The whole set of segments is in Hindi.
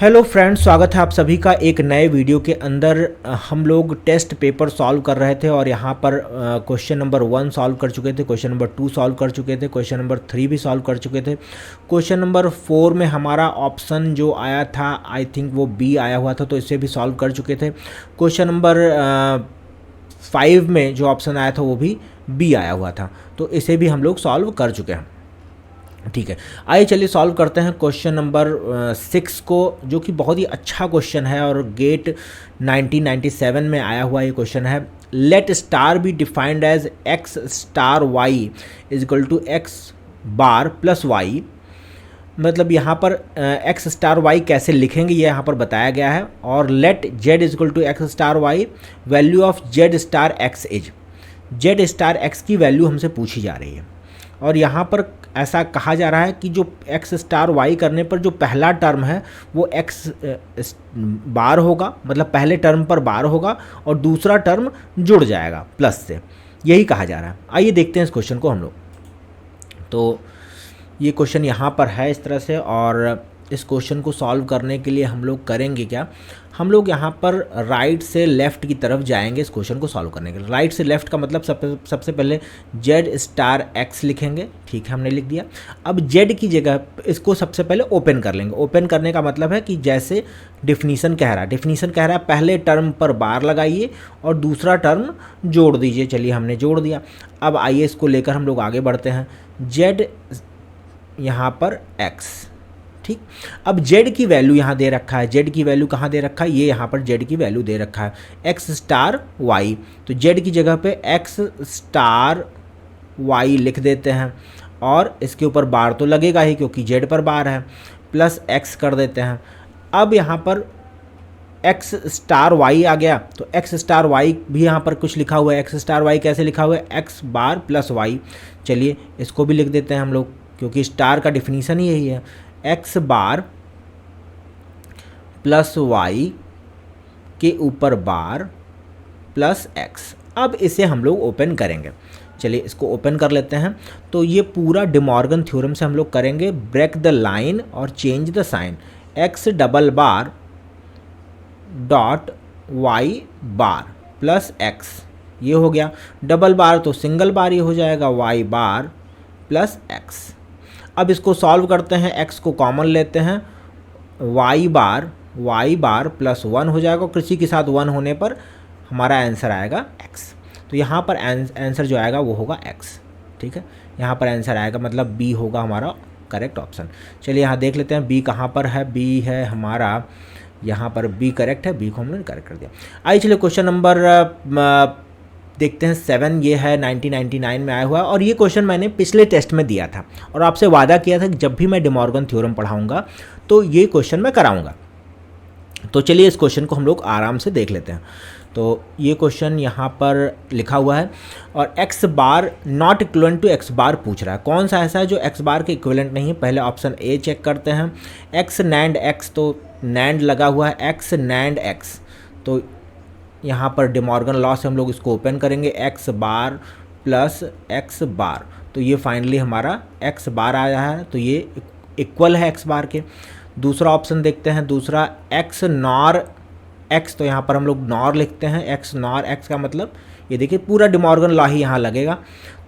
हेलो फ्रेंड्स, स्वागत है आप सभी का एक नए वीडियो के अंदर। हम लोग टेस्ट पेपर सॉल्व कर रहे थे और यहाँ पर क्वेश्चन नंबर 1 सॉल्व कर चुके थे, क्वेश्चन नंबर 2 सॉल्व कर चुके थे, क्वेश्चन नंबर 3 भी सॉल्व कर चुके थे। क्वेश्चन नंबर 4 में हमारा ऑप्शन जो आया था आई थिंक वो बी आया हुआ था, तो इसे भी सॉल्व कर चुके थे। क्वेश्चन नंबर 5 में जो ऑप्शन आया था वो भी बी आया हुआ था, तो इसे भी हम लोग सॉल्व कर चुके हैं। ठीक है, आइए चलिए सॉल्व करते हैं क्वेश्चन नंबर 6 को, जो कि बहुत ही अच्छा क्वेश्चन है और गेट 1997 में आया हुआ ये क्वेश्चन है। Let star be defined as x star y is equal to x bar plus y. मतलब यहाँ पर एक्स स्टार वाई कैसे लिखेंगे ये यहाँ पर बताया गया है। और let z is equal to x star y, value of z star x is, z star x की वैल्यू हमसे पूछी जा रही है। और यहाँ पर ऐसा कहा जा रहा है कि जो एक्स स्टार वाई करने पर जो पहला टर्म है वो एक्स बार होगा, मतलब पहले टर्म पर बार होगा और दूसरा टर्म जुड़ जाएगा प्लस से, यही कहा जा रहा है। आइए देखते हैं इस क्वेश्चन को हम लोग। तो ये क्वेश्चन यहाँ पर है इस तरह से, और इस क्वेश्चन को सॉल्व करने के लिए हम लोग करेंगे क्या, हम लोग यहाँ पर राइट से लेफ़्ट की तरफ जाएंगे इस क्वेश्चन को सॉल्व करने के लिए। राइट से लेफ़्ट का मतलब सबसे पहले जेड स्टार एक्स लिखेंगे। ठीक है, हमने लिख दिया। अब जेड की जगह इसको सबसे पहले ओपन कर लेंगे। ओपन करने का मतलब है कि जैसे डेफिनीशन कह रहा है पहले टर्म पर बार लगाइए और दूसरा टर्म जोड़ दीजिए। चलिए हमने जोड़ दिया। अब आइए इसको लेकर हम लोग आगे बढ़ते हैं। जेड यहाँ पर एक्स, ठीक। अब z की वैल्यू यहाँ दे रखा है, z की वैल्यू कहाँ दे रखा है, ये यहाँ पर z की वैल्यू दे रखा है x स्टार y, तो z की जगह पे x स्टार y लिख देते हैं और इसके ऊपर बार तो लगेगा ही क्योंकि z पर बार है, प्लस x कर देते हैं। अब यहाँ पर x स्टार y आ गया, तो x स्टार y भी यहाँ पर कुछ लिखा हुआ है। x स्टार y कैसे लिखा हुआ है, x बार प्लस y। चलिए इसको भी लिख देते हैं हम लोग, क्योंकि स्टार का डिफिनीशन ही यही है, एक्स बार प्लस वाई के ऊपर बार प्लस एक्स। अब इसे हम लोग ओपन करेंगे। चलिए इसको ओपन कर लेते हैं। तो ये पूरा डिमॉर्गन थ्योरम से हम लोग करेंगे। ब्रेक द लाइन और change the sign, x double bar dot y bar plus x, ये हो गया। डबल बार तो सिंगल बार ये हो जाएगा, वाई बार प्लस एक्स। अब इसको सॉल्व करते हैं, x को कॉमन लेते हैं, y बार प्लस 1 हो जाएगा, किसी के साथ 1 होने पर हमारा आंसर आएगा x। तो यहाँ पर आंसर जो आएगा वो होगा x। ठीक है, यहाँ पर आंसर आएगा, मतलब b होगा हमारा करेक्ट ऑप्शन। चलिए यहाँ देख लेते हैं b कहाँ पर है। b है हमारा यहाँ पर, b करेक्ट है, b को हमने करेक्ट कर दिया। आइए चलिए क्वेश्चन नंबर देखते हैं 7, ये है 1999 में आया हुआ है और ये क्वेश्चन मैंने पिछले टेस्ट में दिया था और आपसे वादा किया था कि जब भी मैं डिमॉर्गन थ्योरम पढ़ाऊंगा तो ये क्वेश्चन मैं कराऊंगा। तो चलिए इस क्वेश्चन को हम लोग आराम से देख लेते हैं। तो ये क्वेश्चन यहाँ पर लिखा हुआ है और x bar not equivalent to x bar पूछ रहा है। कौन सा ऐसा है जो x बार के इक्विवेलेंट नहीं है, पहले ऑप्शन ए चेक करते हैं। x नैंड x, तो नैंड लगा हुआ है, x नैंड x, तो यहाँ पर डिमॉर्गन लॉ से हम लोग इसको ओपन करेंगे, x बार प्लस x बार, तो ये फाइनली हमारा x बार आया है, तो ये इक्वल है x बार के। दूसरा ऑप्शन देखते हैं, दूसरा x नॉर x, तो यहाँ पर हम लोग नॉर लिखते हैं, x नॉर x का मतलब ये देखिए पूरा डिमॉर्गन लॉ ही यहाँ लगेगा।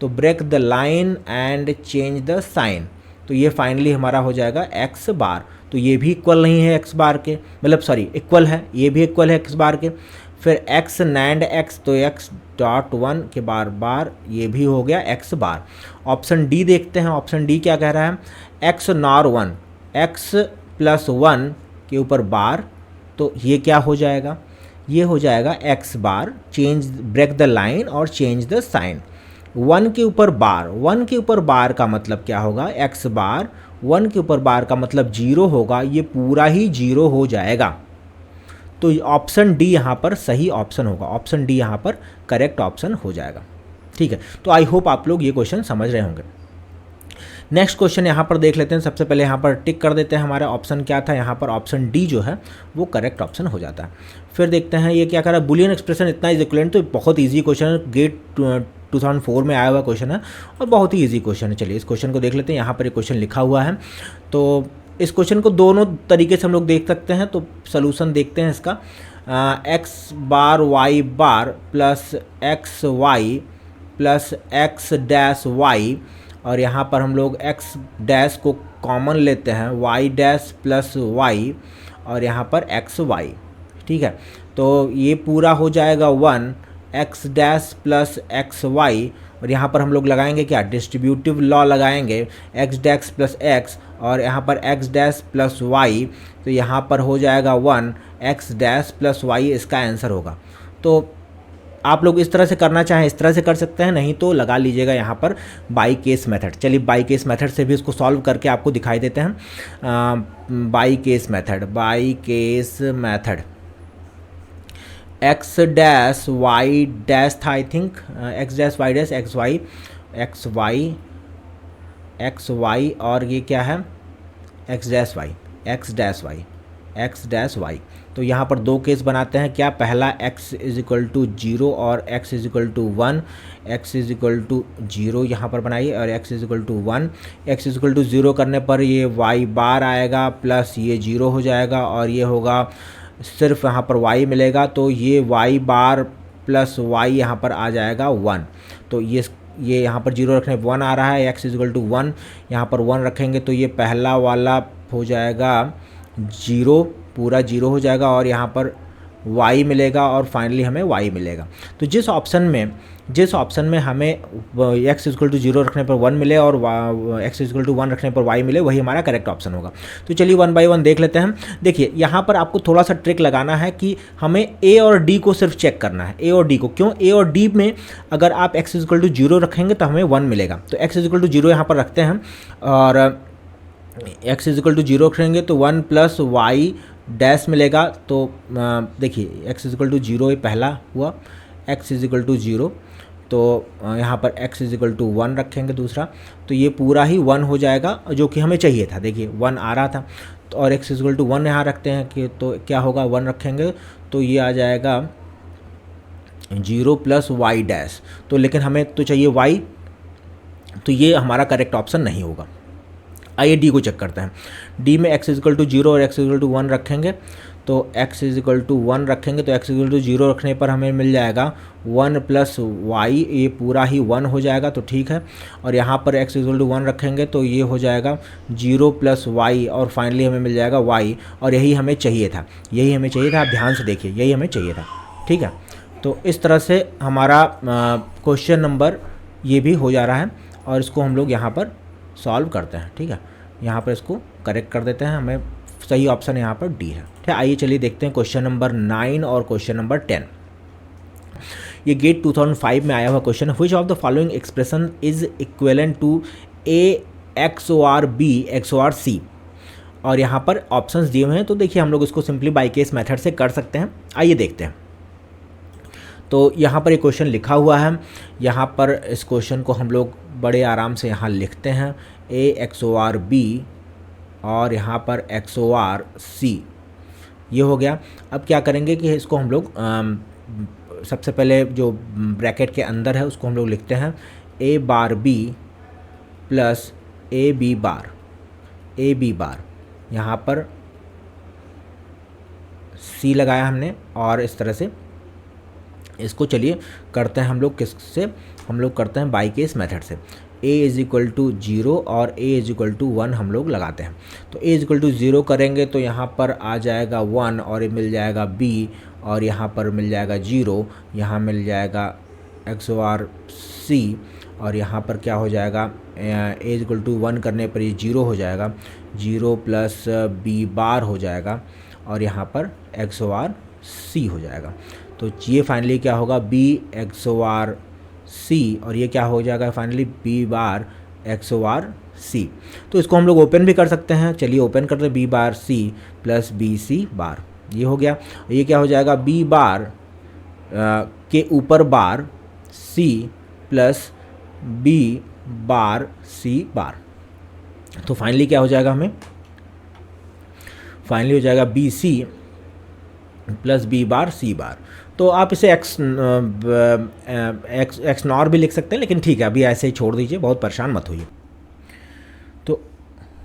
तो break the line and change the sign, तो ये फाइनली हमारा हो जाएगा x बार, तो ये भी इक्वल नहीं है x बार के, मतलब सॉरी इक्वल है, ये भी इक्वल है x बार के। फिर x नैंड x, तो x डॉट 1 के बार बार, ये भी हो गया x बार। ऑप्शन डी देखते हैं, ऑप्शन डी क्या कह रहा है, x नॉर 1, x प्लस 1 के ऊपर बार, तो ये क्या हो जाएगा, ये हो जाएगा x bar, change break the line और चेंज द साइन। 1 के ऊपर बार, 1 के ऊपर बार का मतलब क्या होगा, x बार 1 के ऊपर बार का मतलब 0 होगा, ये पूरा ही 0 हो जाएगा। तो ऑप्शन डी यहाँ पर सही ऑप्शन होगा, ऑप्शन डी यहाँ पर करेक्ट ऑप्शन हो जाएगा। ठीक है, तो आई होप आप लोग ये क्वेश्चन समझ रहे होंगे। नेक्स्ट क्वेश्चन यहाँ पर देख लेते हैं। सबसे पहले यहाँ पर टिक कर देते हैं, हमारा ऑप्शन क्या था, यहाँ पर ऑप्शन डी जो है वो करेक्ट ऑप्शन हो जाता है। फिर देखते हैं ये क्या कर रहा है, बुलियन एक्सप्रेशन इतना इज इक्विवेलेंट, तो बहुत ईजी क्वेश्चन है, गेट 2004 में आया हुआ क्वेश्चन है और बहुत ही ईजी क्वेश्चन है। चलिए इस क्वेश्चन को देख लेते हैं। यहाँ पर एक क्वेश्चन लिखा हुआ है, तो इस क्वेश्चन को दोनों तरीके से हम लोग देख सकते हैं। तो सॉल्यूशन देखते हैं इसका। X bar y bar plus x y plus x dash y, और यहाँ पर हम लोग एक्स डैश को कॉमन लेते हैं, वाई डैश प्लस वाई और यहाँ पर एक्स वाई। ठीक है, तो ये पूरा हो जाएगा 1 x dash plus x y, और यहाँ पर हम लोग लगाएंगे क्या, डिस्ट्रीब्यूटिव लॉ लगाएंगे, एक्स डैश प्लस एक्स और यहाँ पर एक्स डैश प्लस वाई, तो यहाँ पर हो जाएगा 1 एक्स डैश प्लस वाई, इसका आंसर होगा। तो आप लोग इस तरह से करना चाहें इस तरह से कर सकते हैं, नहीं तो लगा लीजिएगा यहाँ पर बाई केस मेथड। चलिए बाई केस मेथड से भी इसको सॉल्व करके आपको दिखाई देते हैं। By case method x dash y dash था, I think x dash y dash x y और ये क्या है, एक्स डैश वाई। तो यहाँ पर दो केस बनाते हैं क्या, पहला x इज इक्वल टू 0 और x is equal to 1, x is equal to 0 यहाँ पर बनाइए और x is equal to 1। x is equal to 0 करने पर ये y बार आएगा प्लस ये 0 हो जाएगा और ये होगा सिर्फ यहाँ पर y मिलेगा, तो ये y बार प्लस y यहाँ पर आ जाएगा 1। तो ये यहाँ पर 0 रखने पर 1 आ रहा है, x इज इक्वल टू 1, यहाँ पर 1 रखेंगे तो ये पहला वाला हो जाएगा 0, पूरा 0 हो जाएगा और यहाँ पर y मिलेगा और फाइनली हमें y मिलेगा। तो जिस ऑप्शन में हमें x इक्वल टू 0 रखने पर 1 मिले और x इक्वल टू 1 रखने पर y मिले, वही हमारा करेक्ट ऑप्शन होगा। तो चलिए 1 बाय 1 देख लेते हैं। देखिए यहाँ पर आपको थोड़ा सा ट्रिक लगाना है कि हमें a और d को सिर्फ चेक करना है, a और d को। क्यों, a और d में अगर आप x इक्वल टू 0 रखेंगे तो हमें 1 मिलेगा। तो x इक्वल टू 0 यहाँ पर रखते हैं और x इक्वल टू 0 रखेंगे तो 1 प्लस वाई डैश मिलेगा। तो देखिए x इक्वल टू 0 ये पहला हुआ, x इक्वल टू 0, तो यहाँ पर x इक्वल टू 1 रखेंगे दूसरा, तो ये पूरा ही 1 हो जाएगा जो कि हमें चाहिए था। देखिए 1 आ रहा था तो और x इक्वल टू 1 यहाँ रखते हैं कि तो क्या होगा, 1 रखेंगे तो ये आ जाएगा 0 प्लस वाई डैश। तो लेकिन हमें तो चाहिए y, तो ये हमारा करेक्ट ऑप्शन नहीं होगा। आइए डी को चेक करते हैं। डी में x इक्वल टू 0 और x इक्वल टू 1 रखेंगे, तो x इक्वल टू 1 रखेंगे तो x इक्वल टू 0 रखने पर हमें मिल जाएगा 1 प्लस वाई, ये पूरा ही 1 हो जाएगा, तो ठीक है। और यहाँ पर x इक्वल टू 1 रखेंगे तो ये हो जाएगा 0 प्लस वाई और फाइनली हमें मिल जाएगा y, और यही हमें चाहिए था, आप ध्यान से देखिए, यही हमें चाहिए था। ठीक है, तो इस तरह से हमारा क्वेश्चन नंबर ये भी हो जा रहा है और इसको हम लोग यहाँ पर सॉल्व करते हैं। ठीक है, यहाँ पर इसको करेक्ट कर देते हैं, हमें सही ऑप्शन यहाँ पर डी है। ठीक है, आइए चलिए देखते हैं क्वेश्चन नंबर 9 और क्वेश्चन नंबर 10। ये गेट 2005 में आया हुआ क्वेश्चन है। Which of the following expression is equivalent to A XOR B XOR C, और यहाँ पर ऑप्शंस दिए हुए हैं। तो देखिए हम लोग इसको सिंपली बाई केस मेथड से कर सकते हैं। आइए देखते हैं। तो यहाँ पर एक क्वेश्चन लिखा हुआ है, यहाँ पर इस क्वेश्चन को हम लोग बड़े आराम से यहाँ लिखते हैं, A XOR B और यहाँ पर XOR C, ये हो गया। अब क्या करेंगे कि इसको हम लोग सबसे पहले जो ब्रैकेट के अंदर है उसको हम लोग लिखते हैं A bar B plus A B बार, यहाँ पर C लगाया हमने और इस तरह से इसको चलिए करते हैं हम लोग किससे, हम लोग करते हैं बाई केस मेथड से। a इज इक्वल टू 0 और a इज इक्वल टू 1 हम लोग लगाते हैं। तो a इज इक्वल टू 0 करेंगे तो यहाँ पर आ जाएगा 1 और ये मिल जाएगा b, और यहाँ पर मिल जाएगा 0, यहाँ मिल जाएगा XOR C, और यहाँ पर क्या हो जाएगा, a इज इक्वल टू 1 करने पर ये 0 हो जाएगा, 0 प्लस b बार हो जाएगा और यहाँ पर XOR C हो जाएगा। तो ये फाइनली क्या होगा, b XOR C, और ये क्या हो जाएगा फाइनली b बार XOR C। तो इसको हम लोग ओपन भी कर सकते हैं। चलिए ओपन करते हैं, b बार C प्लस BC बार, ये हो गया। ये क्या हो जाएगा, b बार के ऊपर बार C प्लस b बार C बार। तो फाइनली क्या हो जाएगा, हमें फाइनली हो जाएगा BC प्लस b बार C बार। तो आप इसे एक्स नॉर भी लिख सकते हैं, लेकिन ठीक है अभी ऐसे ही छोड़ दीजिए, बहुत परेशान मत होइए।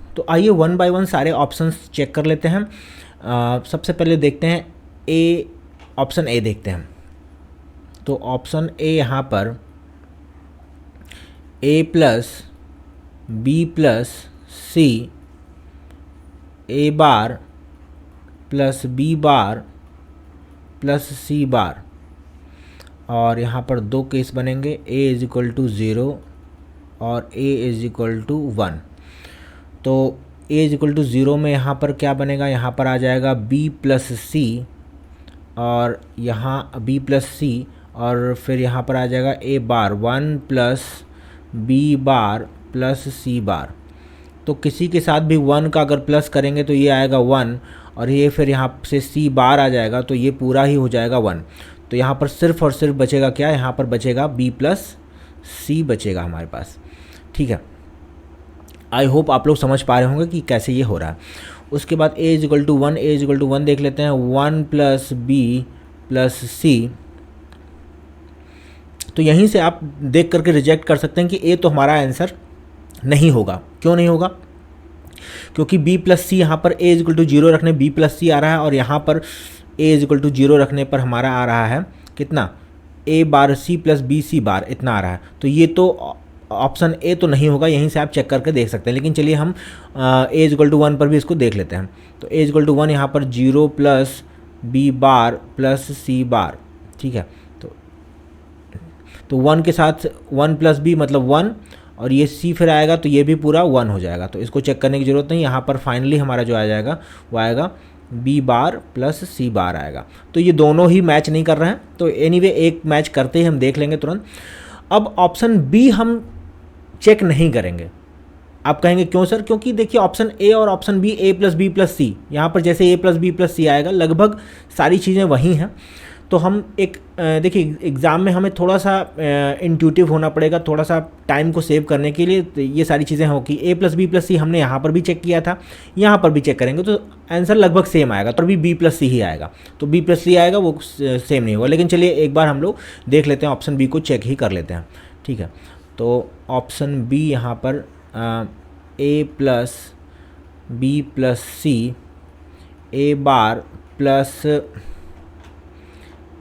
तो तो आइए वन बाय वन सारे ऑप्शंस चेक कर लेते हैं। सबसे पहले देखते हैं ए, ऑप्शन ए देखते हैं। तो ऑप्शन ए यहाँ पर ए प्लस बी प्लस सी ए बार plus B bar plus c बार, और यहाँ पर दो केस बनेंगे, ए इज इक्वल टू 0 और ए इज इक्वल टू 1। तो ए इज इक्वल टू 0 में यहाँ पर क्या बनेगा, यहाँ पर आ जाएगा बी प्लस सी, और यहाँ बी प्लस सी, और फिर यहाँ पर आ जाएगा ए बार 1 plus B bar plus c bar. तो किसी के साथ भी 1 का अगर प्लस करेंगे तो ये आएगा 1, और ये फिर यहाँ से सी बार आ जाएगा तो ये पूरा ही हो जाएगा 1। तो यहाँ पर सिर्फ और सिर्फ बचेगा क्या, यहाँ पर बचेगा बी प्लस सी बचेगा हमारे पास। ठीक है, आई होप आप लोग समझ पा रहे होंगे कि कैसे ये हो रहा है। उसके बाद a is equal to 1, a is equal to 1 देख लेते हैं, 1 प्लस बी प्लस सी। तो यहीं से आप देख करके रिजेक्ट कर सकते हैं कि ए तो हमारा आंसर नहीं होगा। क्यों नहीं होगा, क्योंकि b प्लस सी यहाँ पर a इज इक्वल टू 0 रखने b प्लस सी आ रहा है, और यहाँ पर a इज इक्वल टू 0 रखने पर हमारा आ रहा है कितना, a bar c plus b c bar, इतना आ रहा है। तो ये तो ऑप्शन ए तो नहीं होगा, यहीं से आप चेक करके देख सकते हैं। लेकिन चलिए हम a इज इक्वल टू 1 पर भी इसको देख लेते हैं। तो a इज इक्वल टू 1 यहाँ पर 0 plus B bar plus c बार। ठीक है, तो 1 के साथ 1 प्लस बी मतलब 1, और ये सी फिर आएगा तो ये भी पूरा 1 हो जाएगा। तो इसको चेक करने की ज़रूरत नहीं, यहाँ पर फाइनली हमारा जो आ जाएगा वो आएगा बी बार प्लस सी बार आएगा। तो ये दोनों ही मैच नहीं कर रहे हैं, तो एनीवे एक मैच करते ही हम देख लेंगे तुरंत। अब ऑप्शन बी हम चेक नहीं करेंगे। आप कहेंगे क्यों सर, क्योंकि देखिए ऑप्शन ए और ऑप्शन बी, ए प्लस बी प्लस सी, यहाँ पर जैसे ए प्लस बी प्लस सी आएगा लगभग सारी चीज़ें वही हैं। तो हम एक देखिए एग्ज़ाम में हमें थोड़ा सा इंट्यूटिव होना पड़ेगा, थोड़ा सा टाइम को सेव करने के लिए। तो ये सारी चीज़ें हो कि ए प्लस बी प्लस सी हमने यहाँ पर भी चेक किया था, यहाँ पर भी चेक करेंगे तो आंसर लगभग सेम आएगा, तो अभी बी प्लस सी ही आएगा। तो बी प्लस सी आएगा, वो सेम नहीं होगा। लेकिन चलिए एक बार हम लोग देख लेते हैं, ऑप्शन बी को चेक ही कर लेते हैं। ठीक है, तो ऑप्शन बी यहाँ पर ए प्लस बी प्लस सी ए बार प्लस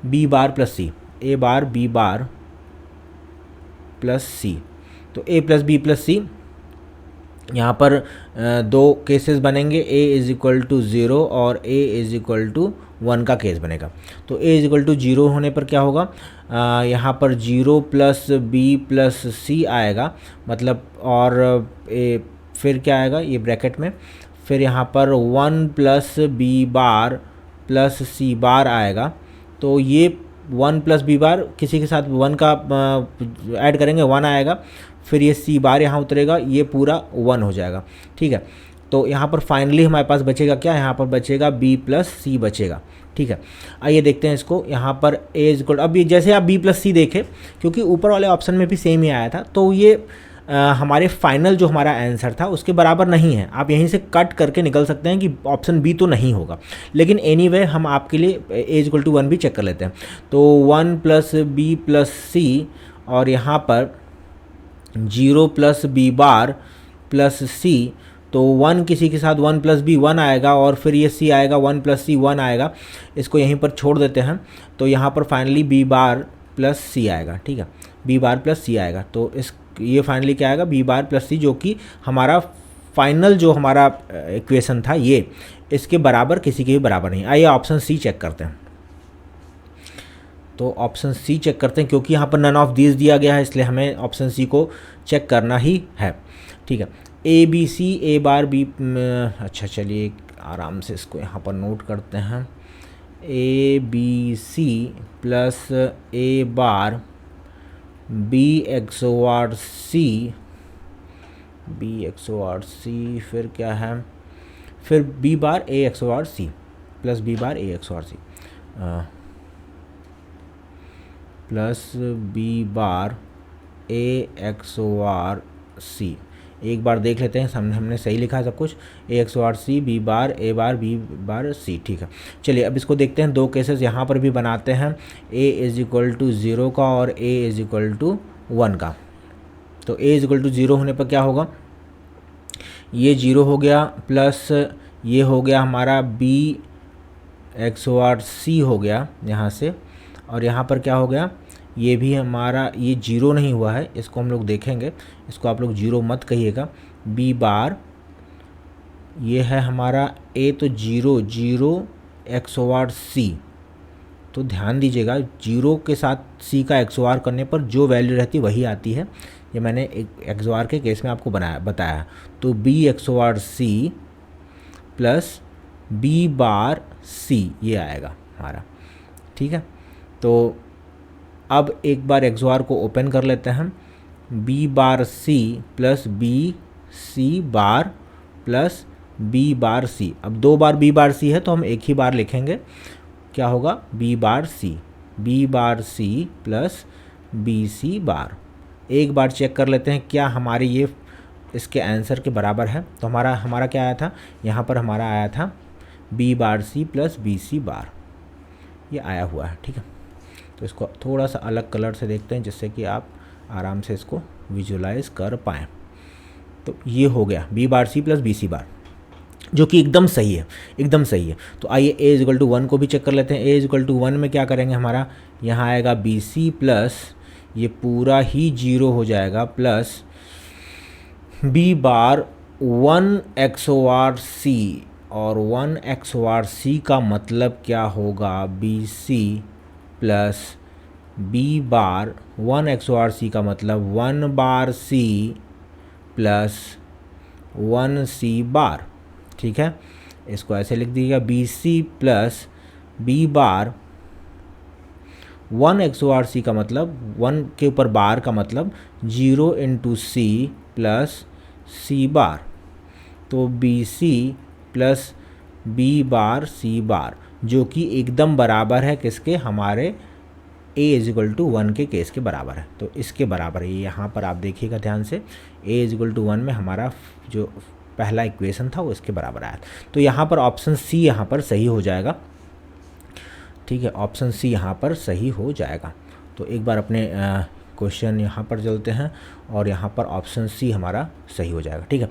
बी बार प्लस सी, ए बार बी बार प्लस सी। तो ए प्लस बी प्लस सी, यहाँ पर दो केसेस बनेंगे, ए इज इक्वल टू 0 और ए इज इक्वल टू 1 का केस बनेगा। तो ए इज इक्वल टू 0 होने पर क्या होगा, यहाँ पर 0 प्लस बी प्लस सी आएगा, मतलब और फिर क्या आएगा ये ब्रैकेट में, फिर यहाँ पर 1 plus B bar plus c बार आएगा। तो ये 1 प्लस बी बार किसी के साथ 1 का ऐड करेंगे 1 आएगा, फिर ये सी बार यहाँ उतरेगा, ये पूरा 1 हो जाएगा। ठीक है, तो यहाँ पर फाइनली हमारे पास बचेगा क्या, यहाँ पर बचेगा बी प्लस सी बचेगा। ठीक है, आइए देखते हैं इसको। यहाँ पर ए इज इक्वल, अब जैसे आप बी प्लस सी देखें, क्योंकि ऊपर वाले ऑप्शन में भी सेम ही आया था, तो ये हमारे फाइनल जो हमारा आंसर था उसके बराबर नहीं है। आप यहीं से कट करके निकल सकते हैं कि ऑप्शन बी तो नहीं होगा। लेकिन एनीवे हम आपके लिए ए इक्वल टू 1 भी चेक कर लेते हैं। तो 1 प्लस बी प्लस सी, और यहाँ पर 0 प्लस बी बार प्लस सी। तो 1 किसी के साथ 1 प्लस बी 1 आएगा, और फिर ये सी आएगा 1 प्लस सी 1 आएगा। इसको यहीं पर छोड़ देते हैं, तो यहाँ पर फाइनली बी बार प्लस सी आएगा। ठीक है, बी बार प्लस सी आएगा। तो ये फाइनली क्या आएगा, बी बार प्लस सी, जो कि हमारा फाइनल जो हमारा इक्वेशन था ये, इसके बराबर किसी के भी बराबर नहीं। आइए ऑप्शन सी चेक करते हैं। तो ऑप्शन सी चेक करते हैं, क्योंकि यहाँ पर नन ऑफ दीज दिया गया है, इसलिए हमें ऑप्शन सी को चेक करना ही है। ठीक है, A B C A bar B, अच्छा चलिए आराम से इसको यहाँ पर नोट करते हैं। A B C plus A bar B XOR C, B XOR C, फिर क्या है, फिर B bar A XOR C plus B bar A XOR C plus B bar A XOR C. एक बार देख लेते हैं, हमने सही लिखा है सब कुछ, ए XOR सी बी बार ए बार बी बार सी। ठीक है, चलिए अब इसको देखते हैं। दो केसेस यहाँ पर भी बनाते हैं, ए इज इक्वल टू 0 का और ए इज इक्वल टू 1 का। तो ए इज इक्वल टू 0 होने पर क्या होगा, ये 0 हो गया प्लस ये हो गया हमारा बी XOR सी हो गया यहाँ से, और यहाँ पर क्या हो गया, ये भी हमारा ये 0 नहीं हुआ है, इसको हम लोग देखेंगे, इसको आप लोग 0 मत कहिएगा। बी बार ये है हमारा ए, तो 0 0 XOR सी, तो ध्यान दीजिएगा 0 के साथ सी का XOR करने पर जो वैल्यू रहती है वही आती है। ये मैंने एक XOR के केस में आपको बताया। तो बी XOR सी प्लस बी बार सी ये आएगा हमारा, ठीक है। तो अब एक बार XOR को ओपन कर लेते हैं, b bar c plus b c bar plus B bar c. अब 2 बार बी बार सी है तो हम एक ही बार लिखेंगे, क्या होगा, b bar c plus b c bar. एक बार चेक कर लेते हैं क्या हमारी ये इसके आंसर के बराबर है। तो हमारा क्या आया था, यहाँ पर हमारा आया था b bar c plus b c bar, ये आया हुआ है, ठीक है। तो इसको थोड़ा सा अलग कलर से देखते हैं जिससे कि आप आराम से इसको विजुलाइज कर पाएँ। तो ये हो गया b bar c plus b c bar, जो कि एकदम सही है, एकदम सही है। तो आइए a इक्वल टू 1 को भी चेक कर लेते हैं। a इक्वल टू 1 में क्या करेंगे, हमारा यहाँ आएगा बी सी प्लस ये पूरा ही 0 हो जाएगा plus B bar 1 XOR C, और 1 XOR सी का मतलब क्या होगा, बी सी plus B bar 1 XOR C का मतलब 1 बार सी प्लस 1 सी बार, ठीक है। इसको ऐसे लिख दीजिएगा, बी सी plus B bar 1 XOR C का मतलब 1 के ऊपर बार का मतलब 0 into C plus c bar. तो बी सी plus B bar c bar, जो कि एकदम बराबर है किसके, हमारे a इक्वल टू 1 के केस के बराबर है। तो इसके बराबर है, यहाँ पर आप देखिएगा ध्यान से, a इक्वल टू 1 में हमारा जो पहला इक्वेशन था वो इसके बराबर आया। तो यहाँ पर ऑप्शन सी यहाँ पर सही हो जाएगा, ठीक है, ऑप्शन सी यहाँ पर सही हो जाएगा। तो एक बार अपने क्वेश्चन यहाँ पर चलते हैं और यहाँ पर ऑप्शन सी हमारा सही हो जाएगा, ठीक है।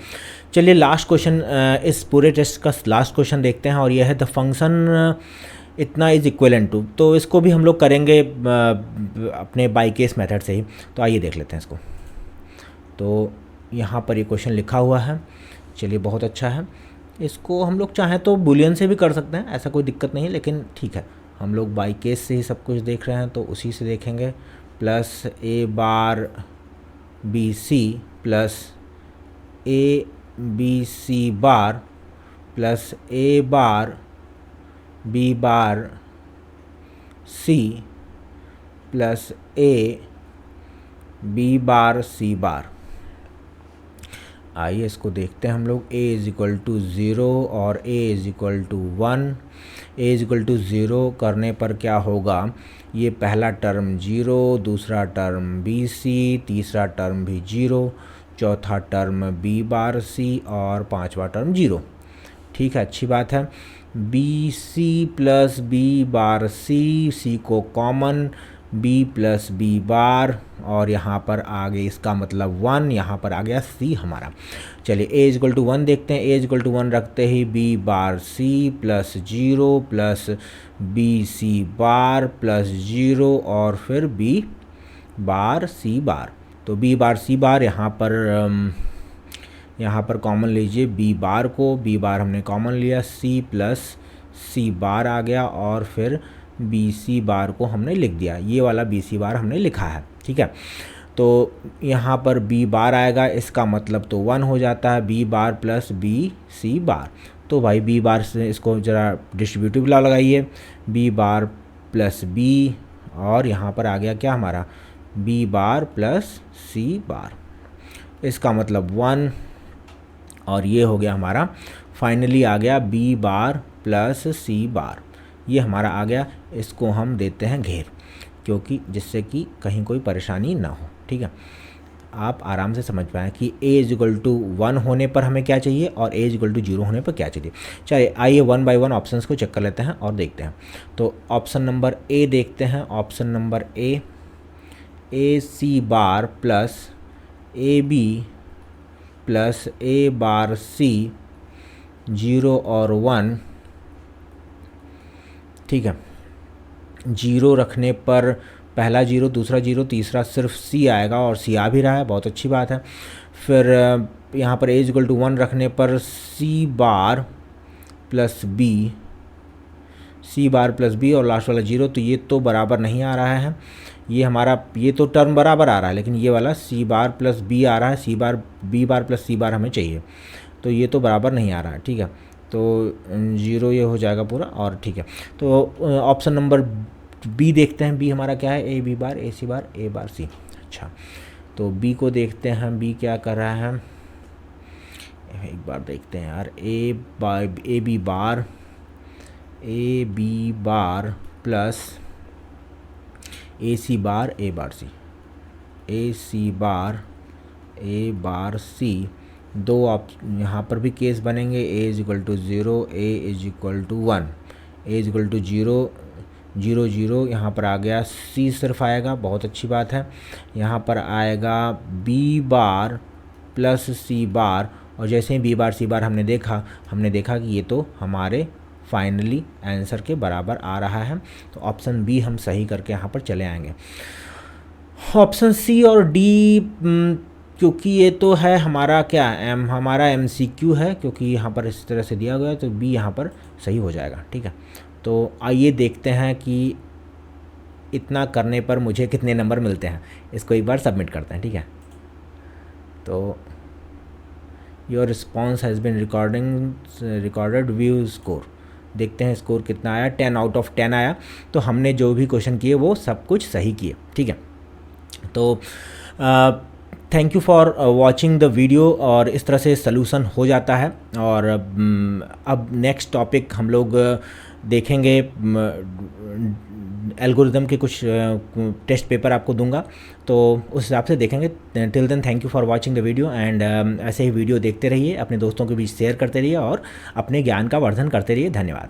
चलिए लास्ट क्वेश्चन, इस पूरे टेस्ट का लास्ट क्वेश्चन देखते हैं, और यह है द फंक्शन इतना इज इक्वलेंट टू। तो इसको भी हम लोग करेंगे अपने बाई केस मेथड से ही। तो आइए देख लेते हैं इसको। तो यहाँ पर ये क्वेश्चन लिखा हुआ है, चलिए बहुत अच्छा है। इसको हम लोग चाहें तो बूलियन से भी कर सकते हैं, ऐसा कोई दिक्कत नहीं है, लेकिन ठीक है हम लोग बाई केस से ही सब कुछ देख रहे हैं तो उसी से देखेंगे। Plus A bar b C plus a B c bar plus A bar b bar c plus a b bar c bar. आइए इसको देखते हैं हम लोग। a इज इक्वल टू 0 और a is equal to 1। a is equal to 0 करने पर क्या होगा, ये पहला टर्म 0, दूसरा टर्म बी सी, तीसरा टर्म भी 0, चौथा टर्म बी बार सी और पांचवा टर्म 0, ठीक है, अच्छी बात है। बी सी plus B bar C, C को common, B plus B bar, और यहाँ पर आगे इसका मतलब 1, यहाँ पर आ गया सी हमारा। चलिए a इक्वल टू 1 देखते हैं। a इक्वल टू 1 रखते ही b bar c plus 0 plus b c bar plus 0 और फिर बी बार सी बार। तो बी बार सी बार यहाँ पर कॉमन लीजिए बी बार को, बी बार हमने कॉमन लिया, सी प्लस सी बार आ गया और फिर बी सी बार को हमने लिख दिया, ये वाला बी सी बार हमने लिखा है, ठीक है। तो यहाँ पर बी बार आएगा, इसका मतलब तो 1 हो जाता है, b bar plus b c bar. तो भाई बी बार से इसको ज़रा डिस्ट्रीब्यूटिव ला लगाइए, बी बार प्लस बी, और यहाँ पर आ गया क्या हमारा, बी बार प्लस सी बार, इसका मतलब 1, और ये हो गया हमारा फाइनली आ गया b bar plus c bar, ये हमारा आ गया। इसको हम देते हैं घेर, क्योंकि जिससे कि कहीं कोई परेशानी ना हो, ठीक है, आप आराम से समझ पाएँ कि a इज इक्वल टू 1 होने पर हमें क्या चाहिए और a इज इक्वल टू 0 होने पर क्या चाहिए। चलिए आइए 1 बाय 1 ऑप्शंस को चेक कर लेते हैं और देखते हैं। तो ऑप्शन नंबर ए देखते हैं। Option number a c bar plus a b plus A bar c 0 और 1, ठीक है। 0 रखने पर पहला 0, दूसरा 0, तीसरा सिर्फ सी आएगा और सी आ भी रहा है, बहुत अच्छी बात है। फिर यहाँ पर ए इक्वल टू 1 रखने पर सी bar plus b, c bar plus B और लास्ट वाला 0, तो ये तो बराबर नहीं आ रहा है, ये हमारा ये तो टर्म बराबर आ रहा है, लेकिन ये वाला सी बार प्लस बी आ रहा है, सी बार बी बार प्लस सी बार हमें चाहिए, तो ये तो बराबर नहीं आ रहा है, ठीक है। तो 0 ये हो जाएगा पूरा, और ठीक है। तो ऑप्शन नंबर बी देखते हैं, बी हमारा क्या है, ए बी बार ए सी बार ए बार सी। अच्छा, तो बी को देखते हैं, बी क्या कर रहा है, एक बार देखते हैं यार, ए बी बार प्लस ए सी बार ए बार सी, ए सी बार ए बार सी, दो आप यहाँ पर भी केस बनेंगे, a is equal to 0, a is equal to 1, a is equal to 0 0 0, यहाँ पर आ गया सी सिर्फ आएगा, बहुत अच्छी बात है। यहाँ पर आएगा बी बार प्लस सी बार, और जैसे ही बी बार सी बार हमने देखा कि ये तो हमारे फाइनली आंसर के बराबर आ रहा है, तो ऑप्शन बी हम सही करके यहाँ पर चले आएंगे। ऑप्शन सी और डी, क्योंकि ये तो है हमारा क्या हमारा MCQ है, क्योंकि यहाँ पर इस तरह से दिया गया है, तो बी यहाँ पर सही हो जाएगा, ठीक है। तो आइए देखते हैं कि इतना करने पर मुझे कितने नंबर मिलते हैं, इसको एक बार सबमिट करते हैं, ठीक है। तो your response has been recorded, view score, देखते हैं स्कोर कितना आया, 10 आउट ऑफ 10 आया। तो हमने जो भी क्वेश्चन किए वो सब कुछ सही किए, ठीक है। तो thank you for watching the video, और इस तरह से सलूशन हो जाता है। और अब नेक्स्ट टॉपिक हम लोग देखेंगे, एल्गोरिदम के कुछ टेस्ट पेपर आपको दूंगा, तो उस हिसाब से देखेंगे। Till then thank you for watching the video, and ऐसे ही वीडियो देखते रहिए, अपने दोस्तों के बीच शेयर करते रहिए और अपने ज्ञान का वर्धन करते रहिए। धन्यवाद।